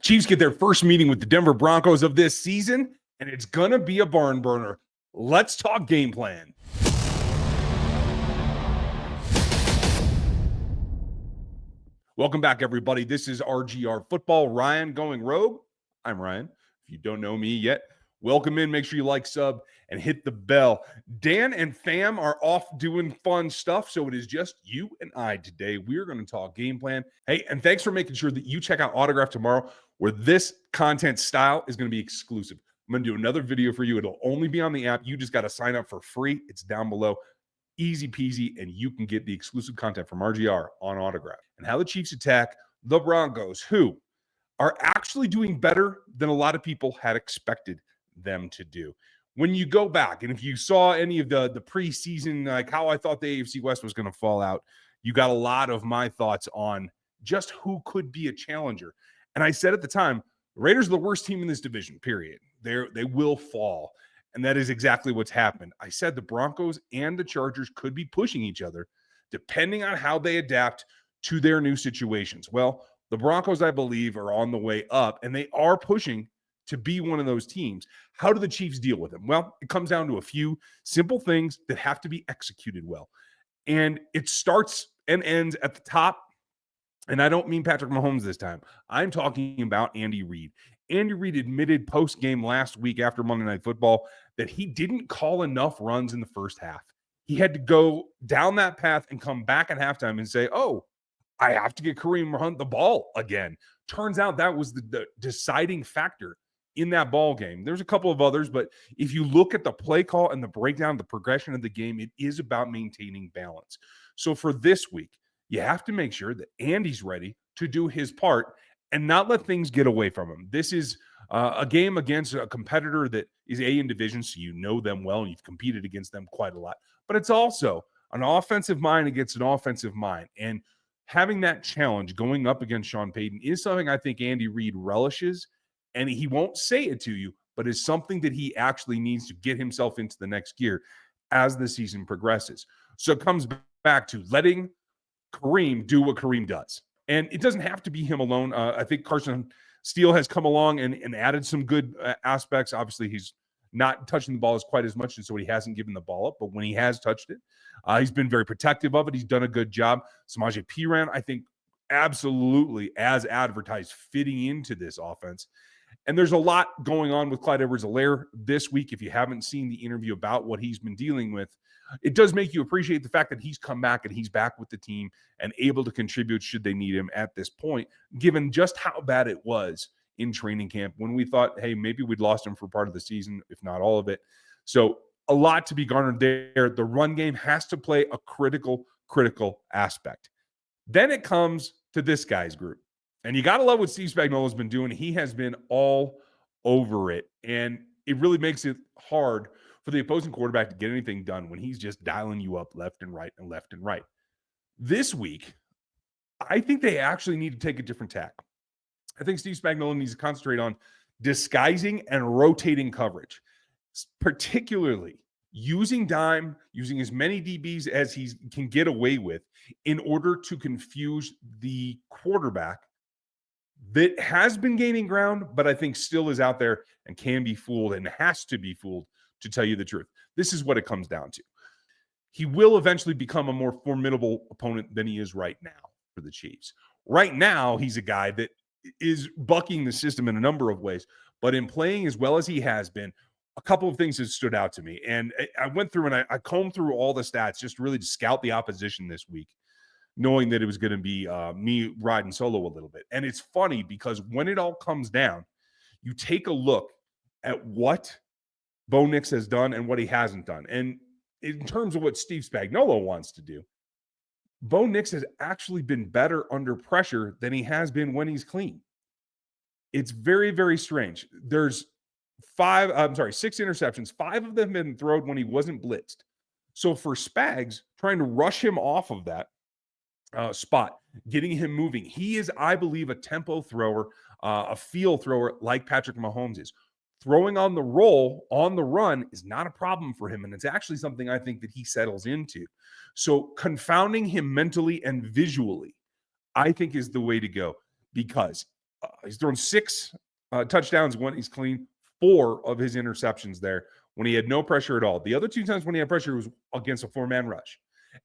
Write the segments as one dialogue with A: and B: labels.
A: Chiefs get their first meeting with the Denver Broncos of this season, and it's going to be a barn burner. Let's talk game plan. Welcome back, everybody. This is RGR Football. Ryan going rogue. I'm Ryan. If you don't know me yet, welcome in. Make sure you like, sub, and hit the bell. Dan and fam are off doing fun stuff, so it is just you and I today. We're going to talk game plan. Hey, and thanks for making sure that you check out Autograph tomorrow, where this content style is going to be exclusive. I'm going to do another video for you. It'll only be on the app. You just got to sign up for free. It's down below. Easy peasy, and you can get the exclusive content from RGR on Autograph. And how the Chiefs attack the Broncos, who are actually doing better than a lot of people had expected them to do. When you go back, and if you saw any of the preseason, like how I thought the AFC West was going to fall out, you got a lot of my thoughts on just who could be a challenger. And I said at the time, the Raiders are the worst team in this division, period. They will fall. And that is exactly what's happened. I said the Broncos and the Chargers could be pushing each other depending on how they adapt to their new situations. Well, the Broncos, I believe, are on the way up, and they are pushing to be one of those teams. How do the Chiefs deal with them? Well, it comes down to a few simple things that have to be executed well. And it starts and ends at the top. And I don't mean Patrick Mahomes this time. I'm talking about Andy Reid. Andy Reid admitted post-game last week after Monday Night Football that he didn't call enough runs in the first half. He had to go down that path and come back at halftime and say, oh, I have to get Kareem Hunt the ball again. Turns out that was the deciding factor in that ball game. There's a couple of others, but if you look at the play call and the breakdown, the progression of the game, it is about maintaining balance. So for this week, you have to make sure that Andy's ready to do his part and not let things get away from him. This is a game against a competitor that is in division, so you know them well and you've competed against them quite a lot. But it's also an offensive mind against an offensive mind. And having that challenge going up against Sean Payton is something I think Andy Reid relishes. And he won't say it to you, but is something that he actually needs to get himself into the next gear as the season progresses. So it comes back to letting Kareem do what Kareem does. And it doesn't have to be him alone. I think Carson Steele has come along and added some good aspects. Obviously, he's not touching the ball as quite as much, and so he hasn't given the ball up. But when he has touched it, he's been very protective of it. He's done a good job. Samaje Perine, I think, absolutely, as advertised, fitting into this offense. And there's a lot going on with Clyde Edwards-Helaire this week. If you haven't seen the interview about what he's been dealing with, it does make you appreciate the fact that he's come back and he's back with the team and able to contribute should they need him at this point, given just how bad it was in training camp when we thought, hey, maybe we'd lost him for part of the season, if not all of it. So a lot to be garnered there. The run game has to play a critical aspect. Then it comes to this guy's group. And you got to love what Steve Spagnuolo has been doing. He has been all over it. And it really makes it hard for the opposing quarterback to get anything done when he's just dialing you up left and right and left and right. This week, I think they actually need to take a different tack. I think Steve Spagnuolo needs to concentrate on disguising and rotating coverage, particularly using dime, using as many DBs as he can get away with in order to confuse the quarterback that has been gaining ground, but I think still is out there and can be fooled and has to be fooled, to tell you the truth. This is what it comes down to. He will eventually become a more formidable opponent than he is right now for the Chiefs. Right now, he's a guy that is bucking the system in a number of ways, but in playing as well as he has been, a couple of things have stood out to me. And I went through and I combed through all the stats just really to scout the opposition this week, knowing that it was going to be me riding solo a little bit. And it's funny because when it all comes down, you take a look at what Bo Nix has done and what he hasn't done. And in terms of what Steve Spagnuolo wants to do, Bo Nix has actually been better under pressure than he has been when he's clean. It's very, very strange. There's 6 interceptions. 5 of them have been thrown when he wasn't blitzed. So for Spags, trying to rush him off of that spot, getting him moving, he is, I believe, a tempo thrower, a feel thrower like Patrick Mahomes is. Throwing on the roll, on the run, is not a problem for him, and it's actually something I think that he settles into. So confounding him mentally and visually, I think, is the way to go, because He's thrown 6 touchdowns when he's clean, 4 of his interceptions there when he had no pressure at all. The other 2 times when he had pressure was against a 4-man rush.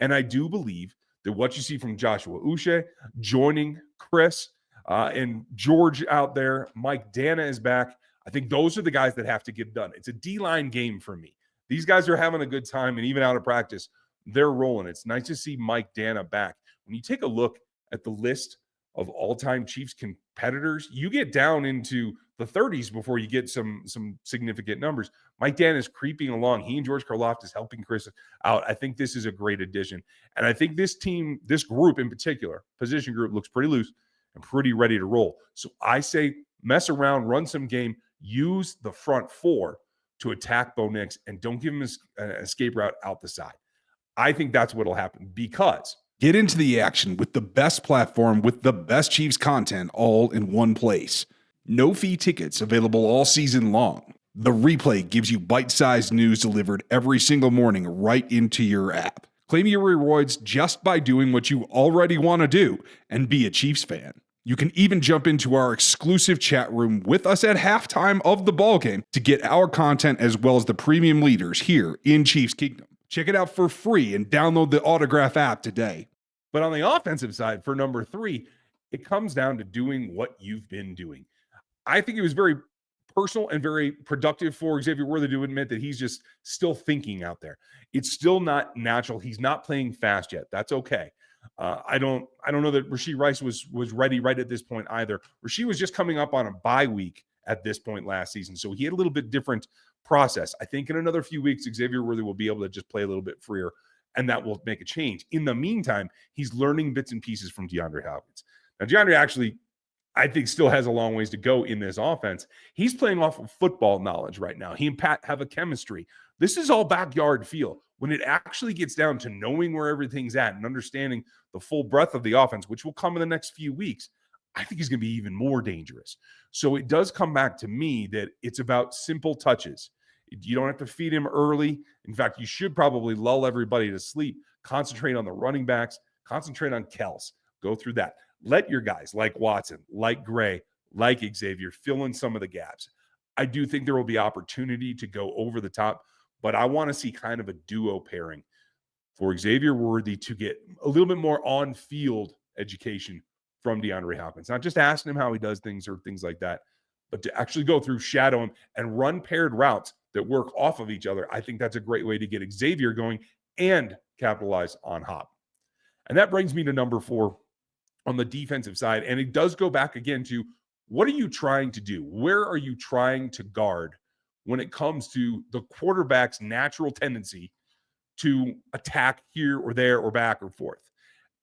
A: And I do believe that what you see from Joshua Uche joining Chris and George out there, Mike Dana is back. I think those are the guys that have to get done. It's a D-line game for me. These guys are having a good time, and even out of practice, they're rolling. It's nice to see Mike Dana back. When you take a look at the list of all-time Chiefs competitors, you get down into the 30s before you get some significant numbers. Mike Dana is creeping along. He and George Karlaftis helping Chris out. I think this is a great addition. And I think this team, this group in particular, position group, looks pretty loose and pretty ready to roll. So I say mess around, run some game, use the front 4 to attack Bo Nix, and don't give him an escape route out the side. I think that's what will happen, because
B: get into the action with the best platform with the best Chiefs content all in one place. No fee tickets available all season long. The Replay gives you bite-sized news delivered every single morning right into your app. Claim your rewards just by doing what you already want to do and be a Chiefs fan. You can even jump into our exclusive chat room with us at halftime of the ballgame to get our content as well as the premium leaders here in Chiefs Kingdom. Check it out for free and download the Autograph app today.
A: But on the offensive side, for number 3, it comes down to doing what you've been doing. I think it was very personal and very productive for Xavier Worthy to admit that he's just still thinking out there. It's still not natural. He's not playing fast yet. That's okay. I don't know that Rashee Rice was ready right at this point either. Rashee was just coming up on a bye week at this point last season, so he had a little bit different process. I think in another few weeks, Xavier Worthy will be able to just play a little bit freer, and that will make a change. In the meantime, he's learning bits and pieces from DeAndre Hopkins. Now, DeAndre actually, I think, still has a long ways to go in this offense. He's playing off of football knowledge right now. He and Pat have a chemistry. This is all backyard feel. When it actually gets down to knowing where everything's at and understanding the full breadth of the offense, which will come in the next few weeks, I think he's going to be even more dangerous. So it does come back to me that it's about simple touches. You don't have to feed him early. In fact, you should probably lull everybody to sleep. Concentrate on the running backs. Concentrate on Kels. Go through that. Let your guys like Watson, like Gray, like Xavier fill in some of the gaps. I do think there will be opportunity to go over the top, but I want to see kind of a duo pairing for Xavier Worthy to get a little bit more on-field education from DeAndre Hopkins. Not just asking him how he does things or things like that, but to actually go through, shadow him, and run paired routes that work off of each other. I think that's a great way to get Xavier going and capitalize on Hop. And that brings me to number 4 on the defensive side. And it does go back again to, what are you trying to do? Where are you trying to guard when it comes to the quarterback's natural tendency to attack here or there or back or forth?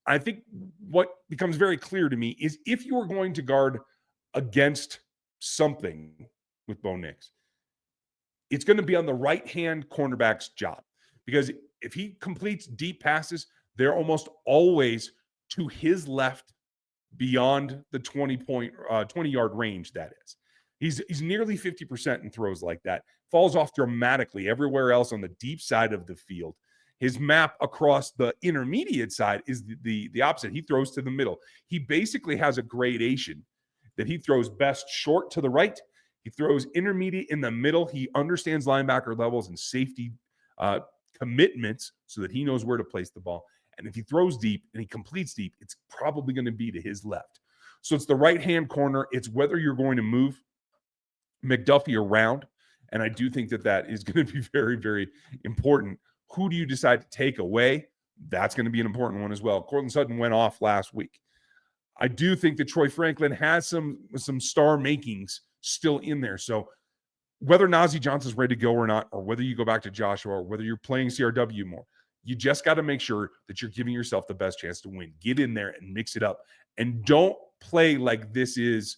A: I think what becomes very clear to me is, if you are going to guard against something with Bo Nix, it's going to be on the right-hand cornerback's job, because if he completes deep passes, they're almost always to his left beyond the 20-yard range, that is. He's nearly 50% in throws like that. Falls off dramatically everywhere else on the deep side of the field. His map across the intermediate side is the opposite. He throws to the middle. He basically has a gradation that he throws best short to the right. He throws intermediate in the middle. He understands linebacker levels and safety commitments so that he knows where to place the ball. And if he throws deep and he completes deep, it's probably going to be to his left. So it's the right-hand corner. It's whether you're going to move McDuffie around. And I do think that is going to be very, very important. Who do you decide to take away? That's going to be an important one as well. Courtland Sutton went off last week. I do think that Troy Franklin has some star makings still in there. So whether Najee Johnson's ready to go or not, or whether you go back to Joshua, or whether you're playing CRW more, you just got to make sure that you're giving yourself the best chance to win. Get in there and mix it up. And don't play like this is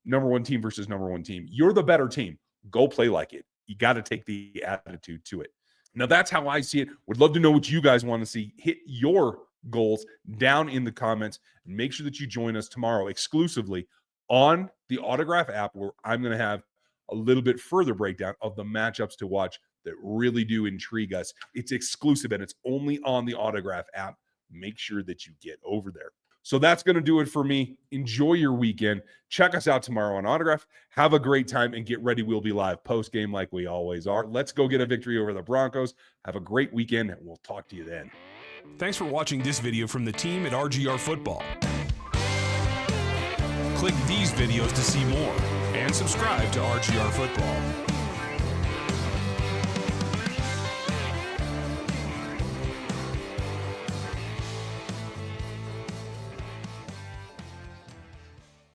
A: number one team versus number one team. You're the better team. Go play like it. You got to take the attitude to it. Now, that's how I see it. Would love to know what you guys want to see. Hit your goals down in the comments. And make sure that you join us tomorrow exclusively on the Autograph app, where I'm going to have a little bit further breakdown of the matchups to watch that really do intrigue us. It's exclusive, and it's only on the Autograph app. Make sure that you get over there. So that's going to do it for me. Enjoy your weekend. Check us out tomorrow on Autograph. Have a great time and get ready. We'll be live post-game like we always are. Let's go get a victory over the Broncos. Have a great weekend, and we'll talk to you then.
C: Thanks for watching this video from the team at RGR Football. Click these videos to see more and subscribe to RGR Football.